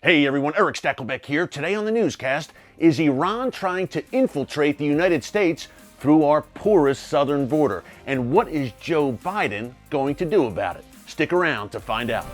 Hey everyone, Erick Stakelbeck here. Today on the newscast, is Iran trying to infiltrate the United States through our porous southern border? And what is Joe Biden going to do about it? Stick around to find out.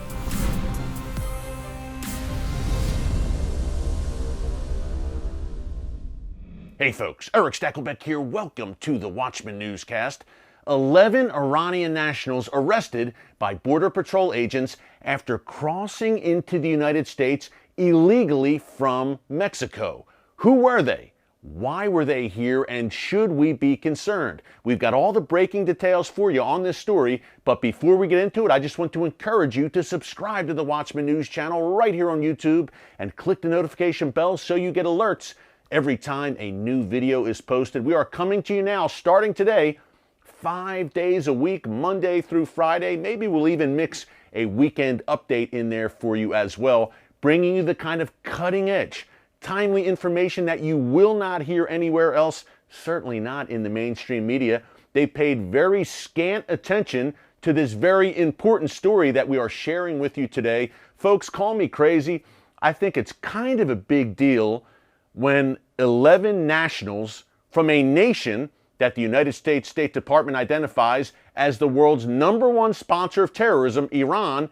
Hey folks, Erick Stakelbeck here. Welcome to the Watchman Newscast. 11 Iranian nationals arrested by Border Patrol agents after crossing into the United States illegally from Mexico. Who were they? Why were they here? And should we be concerned? We've got all the breaking details for you on this story, but before we get into it, I just want to encourage you to subscribe to the Watchman News channel right here on YouTube and click the notification bell so you get alerts every time a new video is posted. We are coming to you now, starting today, 5 days a week, Monday through Friday. Maybe we'll even mix a weekend update in there for you as well, bringing you the kind of cutting edge, timely information that you will not hear anywhere else, certainly not in the mainstream media. They paid very scant attention to this very important story that we are sharing with you today. Folks, call me crazy. I think it's kind of a big deal when 11 nationals from a nation that the United States State Department identifies as the world's #1 sponsor of terrorism, Iran,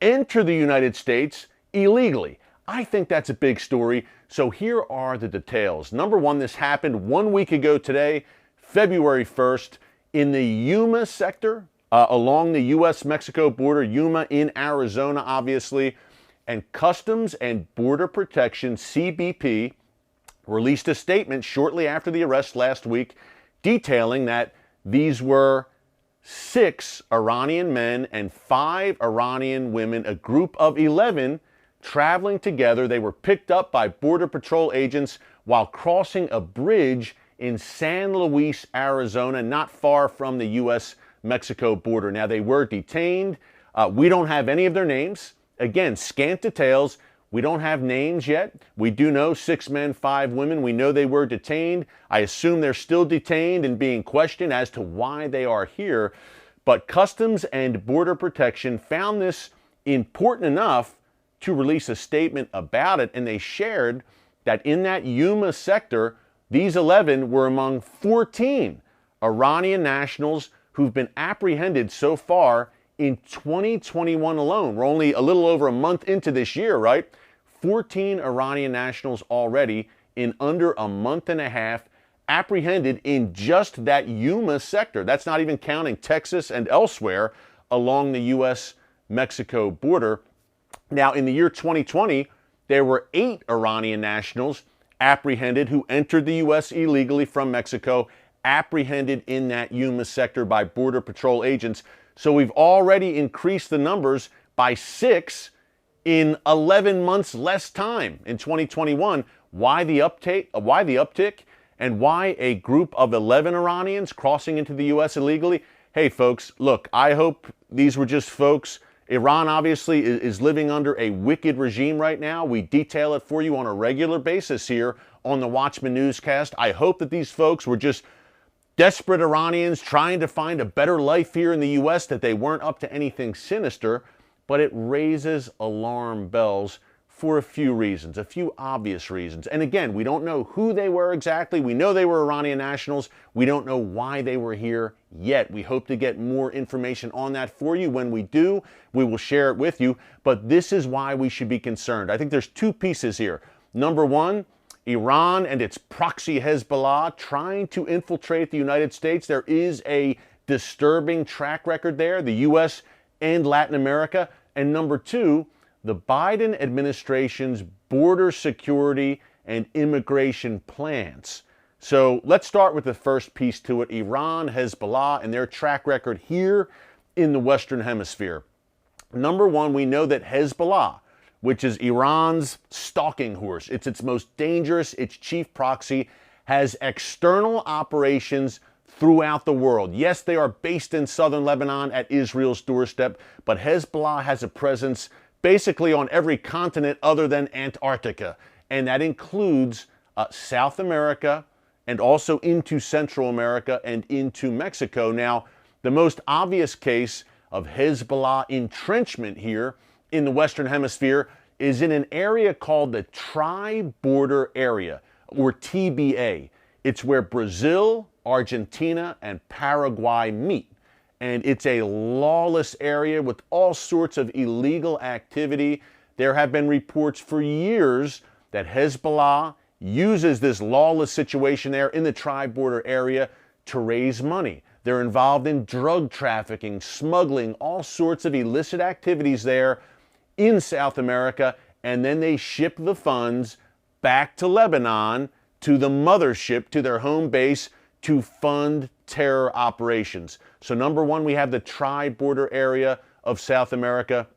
enter the United States illegally. I think that's a big story, so here are the details. Number one, this happened 1 week ago today, February 1st, in the Yuma sector, along the U.S.-Mexico border, Yuma in Arizona, obviously, and Customs and Border Protection, CBP, released a statement shortly after the arrest last week detailing that these were 6 Iranian men and 5 Iranian women, a group of 11 traveling together. They were picked up by Border Patrol agents while crossing a bridge in San Luis, Arizona, not far from the U.S.-Mexico border. Now, they were detained. We don't have any of their names. Again, scant details. We don't have names yet. We do know 6 men, 5 women. We know they were detained. I assume they're still detained and being questioned as to why they are here. But Customs and Border Protection found this important enough to release a statement about it, and they shared that in that Yuma sector, these 11 were among 14 Iranian nationals who've been apprehended so far in 2021 alone. We're only a little over a month into this year, right? 14 Iranian nationals already in under a month and a half apprehended in just that Yuma sector. That's not even counting Texas and elsewhere along the U.S.-Mexico border. Now, in the year 2020, there were 8 Iranian nationals apprehended who entered the U.S. illegally from Mexico, apprehended in that Yuma sector by Border Patrol agents. So we've already increased the numbers by 6 in 11 months less time in 2021. Why the uptick? And why a group of 11 Iranians crossing into the U.S. illegally? Hey folks, look, I hope these were just folks. Iran obviously is living under a wicked regime right now. We detail it for you on a regular basis here on the Watchman Newscast. I hope that these folks were just desperate Iranians trying to find a better life here in the U.S., that they weren't up to anything sinister, but it raises alarm bells for a few reasons, a few obvious reasons. And again, we don't know who they were exactly. We know they were Iranian nationals. We don't know why they were here yet. We hope to get more information on that for you. When we do, we will share it with you. But this is why we should be concerned. I think there's 2 pieces here. Number one, Iran and its proxy Hezbollah trying to infiltrate the United States. There is a disturbing track record there, the U.S. and Latin America. And number 2, the Biden administration's border security and immigration plans. So let's start with the first piece to it, Iran, Hezbollah, and their track record here in the Western Hemisphere. Number one, we know that Hezbollah, which is Iran's stalking horse, it's its most dangerous, its chief proxy, has external operations throughout the world. Yes, they are based in southern Lebanon at Israel's doorstep, but Hezbollah has a presence basically on every continent other than Antarctica, and that includes South America and also into Central America and into Mexico. Now, the most obvious case of Hezbollah entrenchment here in the Western Hemisphere is in an area called the Tri-Border Area, or TBA. It's where Brazil, Argentina, and Paraguay meet. And it's a lawless area with all sorts of illegal activity. There have been reports for years that Hezbollah uses this lawless situation there in the tri-border area to raise money. They're involved in drug trafficking, smuggling, all sorts of illicit activities there in South America, and then they ship the funds back to Lebanon, to the mothership, to their home base, to fund terror operations. So number one, we have the tri-border area of South America.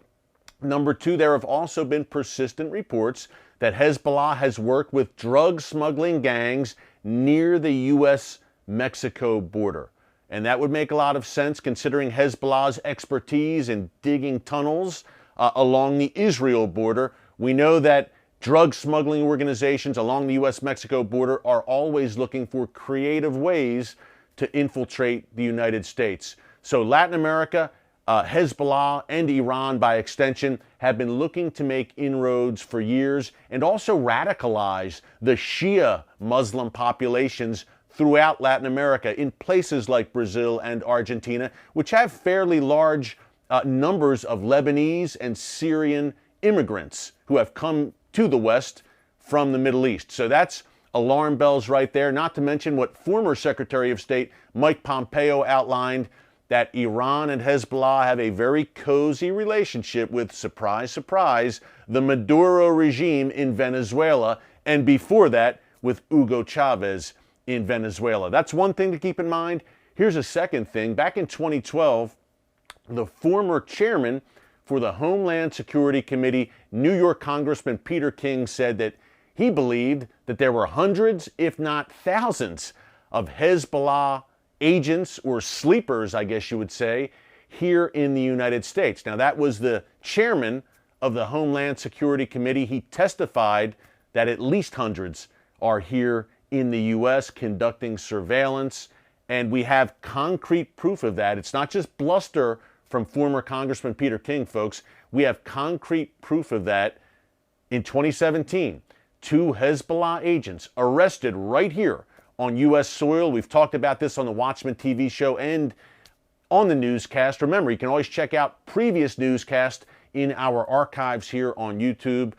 Number two, there have also been persistent reports that Hezbollah has worked with drug smuggling gangs near the U.S.-Mexico border. And that would make a lot of sense considering Hezbollah's expertise in digging tunnels along the Israel border. We know that drug smuggling organizations along the U.S.-Mexico border are always looking for creative ways to infiltrate the United States. So Latin America, Hezbollah, and Iran, by extension, have been looking to make inroads for years and also radicalize the Shia Muslim populations throughout Latin America in places like Brazil and Argentina, which have fairly large numbers of Lebanese and Syrian immigrants who have come to the West from the Middle East. So that's alarm bells right there, not to mention what former Secretary of State Mike Pompeo outlined, that Iran and Hezbollah have a very cozy relationship with, surprise, surprise, the Maduro regime in Venezuela, and before that, with Hugo Chavez in Venezuela. That's one thing to keep in mind. Here's a second thing. Back in 2012, the former chairman for the Homeland Security Committee, New York Congressman Peter King, said that he believed that there were hundreds, if not thousands, of Hezbollah agents, or sleepers, I guess you would say, here in the United States. Now, that was the chairman of the Homeland Security Committee. He testified that at least hundreds are here in the U.S. conducting surveillance, and we have concrete proof of that. It's not just bluster from former Congressman Peter King, folks. We have concrete proof of that. In 2017, 2 Hezbollah agents arrested right here on U.S. soil. We've talked about this on the Watchman TV show and on the newscast. Remember, you can always check out previous newscasts in our archives here on YouTube.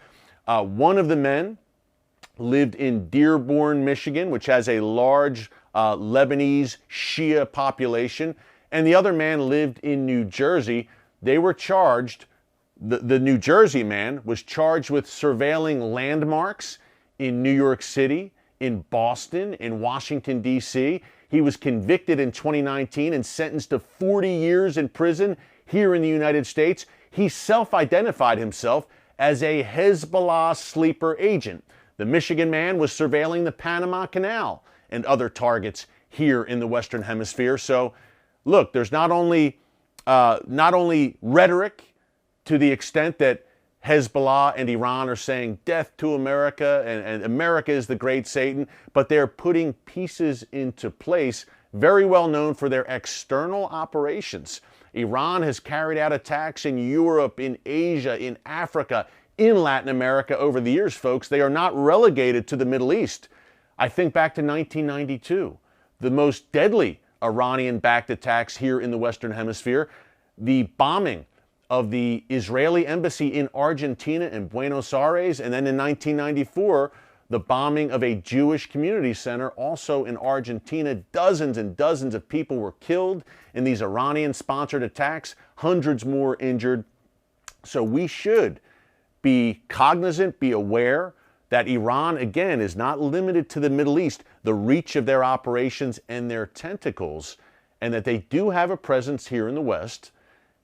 One of the men lived in Dearborn, Michigan, which has a large Lebanese Shia population, and the other man lived in New Jersey. They were charged, the New Jersey man was charged with surveilling landmarks in New York City, in Boston, in Washington, D.C. He was convicted in 2019 and sentenced to 40 years in prison here in the United States. He self-identified himself as a Hezbollah sleeper agent. The Michigan man was surveilling the Panama Canal and other targets here in the Western Hemisphere. So, look, there's not only rhetoric to the extent that Hezbollah and Iran are saying death to America and America is the great Satan, but they're putting pieces into place very well known for their external operations. Iran has carried out attacks in Europe, in Asia, in Africa, in Latin America over the years, folks. They are not relegated to the Middle East. I think back to 1992, the most deadly Iranian-backed attacks here in the Western Hemisphere, the bombing of the Israeli embassy in Argentina in Buenos Aires, and then in 1994, the bombing of a Jewish community center also in Argentina. Dozens and dozens of people were killed in these Iranian-sponsored attacks, hundreds more injured. So we should be cognizant, be aware that Iran, again, is not limited to the Middle East, the reach of their operations and their tentacles, and that they do have a presence here in the West,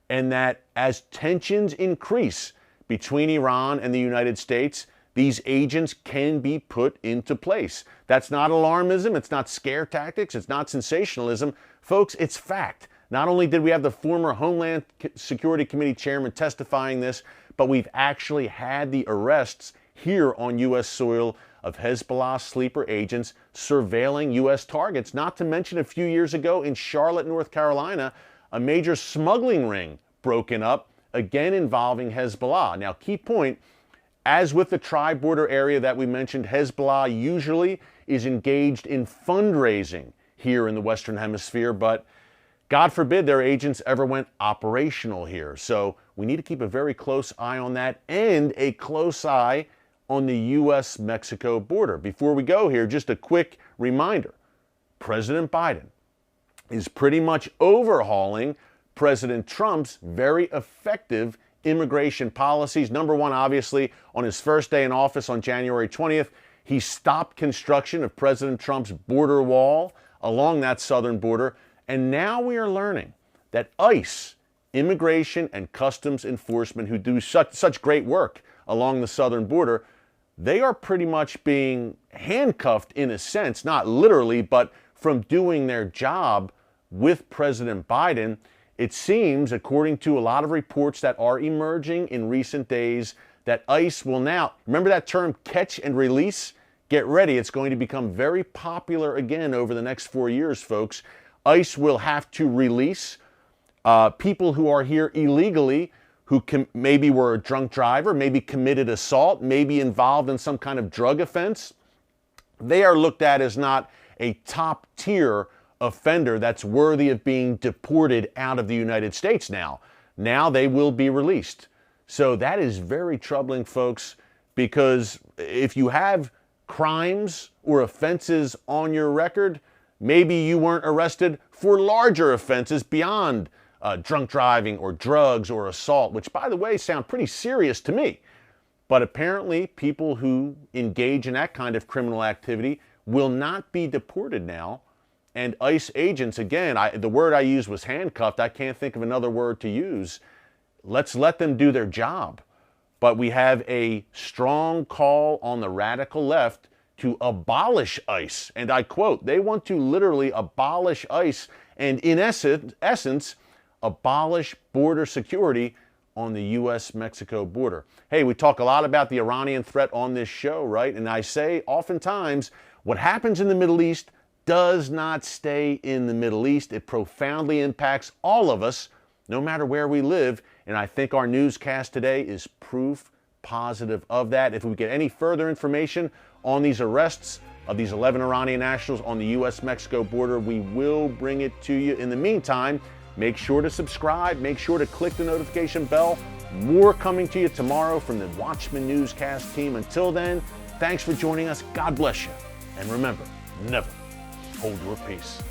and that as tensions increase between Iran and the United States, these agents can be put into place. That's not alarmism, it's not scare tactics, it's not sensationalism. Folks, it's fact. Not only did we have the former Homeland Security Committee chairman testifying this, but we've actually had the arrests here on U.S. soil of Hezbollah sleeper agents surveilling U.S. targets, not to mention a few years ago in Charlotte, North Carolina, a major smuggling ring broken up, again involving Hezbollah. Now, key point, As with the tri-border area that we mentioned, Hezbollah usually is engaged in fundraising here in the Western Hemisphere, but God forbid their agents ever went operational here. So we need to keep a very close eye on that and a close eye on the U.S.-Mexico border. Before we go here, just a quick reminder. President Biden is pretty much overhauling President Trump's very effective immigration policies. Number one, obviously, on his first day in office on January 20th, he stopped construction of President Trump's border wall along that southern border. And now we are learning that ICE, Immigration and Customs Enforcement, who do such great work along the southern border, they are pretty much being handcuffed in a sense, not literally, but from doing their job with President Biden. It seems, according to a lot of reports that are emerging in recent days, that ICE will now, remember that term catch and release? Get ready, it's going to become very popular again over the next 4 years, folks. ICE will have to release people who are here illegally, who maybe were a drunk driver, maybe committed assault, maybe involved in some kind of drug offense. They are looked at as not a top tier offender that's worthy of being deported out of the United States now. Now they will be released. So that is very troubling, folks, because if you have crimes or offenses on your record, maybe you weren't arrested for larger offenses beyond drunk driving or drugs or assault, which, by the way, sound pretty serious to me. But apparently people who engage in that kind of criminal activity will not be deported now. And ICE agents, again, the word I used was handcuffed. I can't think of another word to use. Let's let them do their job. But we have a strong call on the radical left to abolish ICE. And I quote, they want to literally abolish ICE and in essence, abolish border security on the U.S.-Mexico border. Hey, we talk a lot about the Iranian threat on this show, right? And I say oftentimes, what happens in the Middle East does not stay in the Middle East. It profoundly impacts all of us, no matter where we live. And I think our newscast today is proof positive of that. If we get any further information on these arrests of these 11 Iranian nationals on the U.S.-Mexico border, we will bring it to you. In the meantime, make sure to subscribe. Make sure to click the notification bell. More coming to you tomorrow from the Watchman Newscast team. Until then, thanks for joining us. God bless you. And remember, never hold your peace.